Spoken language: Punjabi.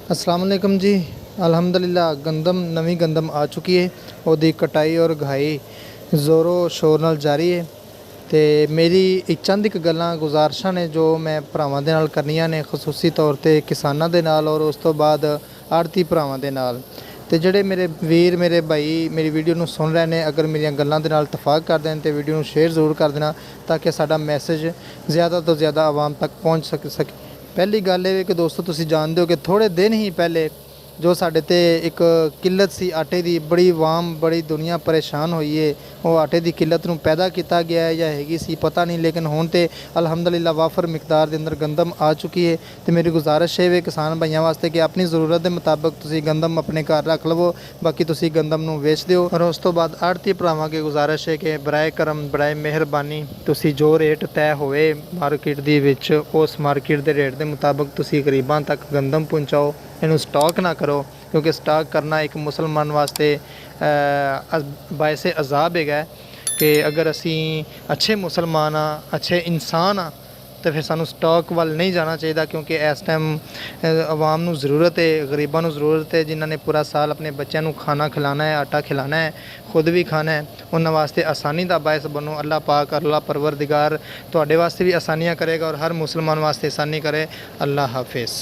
अस्सलाम वालेकुम जी। अल्हम्दुलिल्लाह गंदम नवी गंदम आ चुकी है। ਉਹਦੀ ਕਟਾਈ ਔਰ ਘਾਈ ਜ਼ੋਰੋ ਸ਼ੋਰ ਨਾਲ ਜਾਰੀ ਹੈ। ਤੇ ਮੇਰੀ ਇੱਕ ਚੰਦ ਇੱਕ ਗੱਲਾਂ ਗੁਜ਼ਾਰਿਸ਼ਾਂ ਨੇ ਜੋ ਮੈਂ ਭਰਾਵਾਂ ਦੇ ਨਾਲ ਕਰਨੀਆਂ ਨੇ, ਖਸੂਸੀ ਤੌਰ 'ਤੇ ਕਿਸਾਨਾਂ ਦੇ ਨਾਲ ਔਰ ਉਸ ਤੋਂ ਬਾਅਦ ਆੜਤੀ ਭਰਾਵਾਂ ਦੇ ਨਾਲ। ਤੇ ਜਿਹੜੇ ਮੇਰੇ ਵੀਰ ਮੇਰੇ ਭਾਈ ਮੇਰੀ ਵੀਡੀਓ ਨੂੰ ਸੁਣ ਰਹੇ ਨੇ, ਅਗਰ ਮੇਰੀਆਂ ਗੱਲਾਂ ਦੇ ਨਾਲ ਇਤਫਾਕ ਕਰਦੇ ਨੇ ਤੇ ਵੀਡੀਓ ਨੂੰ ਸ਼ੇਅਰ ਜ਼ਰੂਰ ਕਰ ਦੇਣਾ ਤਾਂ ਕਿ ਸਾਡਾ ਮੈਸੇਜ ਜ਼ਿਆਦਾ ਤੋਂ ਜ਼ਿਆਦਾ ਆਵਾਮ ਤੱਕ ਪਹੁੰਚ ਸਕੇ। ਪਹਿਲੀ ਗੱਲ ਇਹ ਹੈ ਕਿ ਦੋਸਤੋ, ਤੁਸੀਂ ਜਾਣਦੇ ਹੋ ਕਿ ਥੋੜ੍ਹੇ ਦਿਨ ਹੀ ਪਹਿਲੇ ਜੋ ਸਾਡੇ ਤੇ ਇੱਕ ਕਿੱਲਤ ਸੀ ਆਟੇ ਦੀ, ਬੜੀ ਆਵਾਮ ਬੜੀ ਦੁਨੀਆ ਪਰੇਸ਼ਾਨ ਹੋਈ ਹੈ। ਉਹ ਆਟੇ ਦੀ ਕਿੱਲਤ ਨੂੰ ਪੈਦਾ ਕੀਤਾ ਗਿਆ ਹੈ ਜਾਂ ਹੈਗੀ ਸੀ ਪਤਾ ਨਹੀਂ, ਲੇਕਿਨ ਹੁਣ ਤੇ ਅਲਹਮਦੁਲਿਲਾ ਵਾਫਰ ਮਿਕਦਾਰ ਦੇ ਅੰਦਰ ਗੰਦਮ ਆ ਚੁੱਕੀ ਹੈ। ਤੇ ਮੇਰੀ ਗੁਜ਼ਾਰਿਸ਼ ਹੈ ਕਿਸਾਨ ਭਾਈਆਂ ਵਾਸਤੇ ਕਿ ਆਪਣੀ ਜ਼ਰੂਰਤ ਦੇ ਮੁਤਾਬਕ ਤੁਸੀਂ ਗੰਦਮ ਆਪਣੇ ਘਰ ਰੱਖ ਲਵੋ, ਬਾਕੀ ਤੁਸੀਂ ਗੰਦਮ ਨੂੰ ਵੇਚ ਦਿਓ। ਔਰ ਉਸ ਤੋਂ ਬਾਅਦ ਆੜਤੀ ਭਰਾਵਾਂ ਅੱਗੇ ਗੁਜ਼ਾਰਿਸ਼ ਹੈ ਕਿ ਬਰਾਏ ਕਰਮ ਬਰਾਏ ਮਿਹਰਬਾਨੀ ਤੁਸੀਂ ਜੋ ਰੇਟ ਤੈਅ ਹੋਵੇ ਮਾਰਕੀਟ ਦੇ ਵਿੱਚ, ਉਸ ਮਾਰਕੀਟ ਦੇ ਰੇਟ ਦੇ ਮੁਤਾਬਕ ਤੁਸੀਂ ਗਰੀਬਾਂ ਤੱਕ ਗੰਦਮ ਪਹੁੰਚਾਓ। ਇਹਨੂੰ ਸਟਾਕ ਨਾ ਕਰੋ, ਕਿਉਂਕਿ ਸਟਾਕ ਕਰਨਾ ਇੱਕ ਮੁਸਲਮਾਨ ਵਾਸਤੇ ਬਾਇਸੇ ਅਜ਼ਾਬ ਹੈਗਾ ਕਿ ਅਗਰ ਅਸੀਂ ਅੱਛੇ ਮੁਸਲਮਾਨ ਆ, ਅੱਛੇ ਇਨਸਾਨ ਆ, ਤਾਂ ਫਿਰ ਸਾਨੂੰ ਸਟਾਕ ਵੱਲ ਨਹੀਂ ਜਾਣਾ ਚਾਹੀਦਾ। ਕਿਉਂਕਿ ਇਸ ਟਾਈਮ ਆਵਾਮ ਨੂੰ ਜ਼ਰੂਰਤ ਹੈ, ਗਰੀਬਾਂ ਨੂੰ ਜ਼ਰੂਰਤ ਹੈ, ਜਿਨ੍ਹਾਂ ਨੇ ਪੂਰਾ ਸਾਲ ਆਪਣੇ ਬੱਚਿਆਂ ਨੂੰ ਖਾਣਾ ਖਿਲਾਣਾ ਹੈ, ਆਟਾ ਖਿਲਾਣਾ ਹੈ, ਖੁਦ ਵੀ ਖਾਣਾ ਹੈ। ਉਹਨਾਂ ਵਾਸਤੇ ਆਸਾਨੀ ਦਾ ਬਾਇਸ ਬਣੋ। ਅੱਲਾਹ ਪਾਕ ਅੱਲਾਹ ਪਰਵਰदिगार ਤੁਹਾਡੇ ਵਾਸਤੇ ਵੀ ਆਸਾਨੀਆਂ ਕਰੇਗਾ ਔਰ ਹਰ ਮੁਸਲਮਾਨ ਵਾਸਤੇ ਆਸਾਨੀ ਕਰੇ। ਅੱਲਾਹ ਹਾਫਿਜ਼।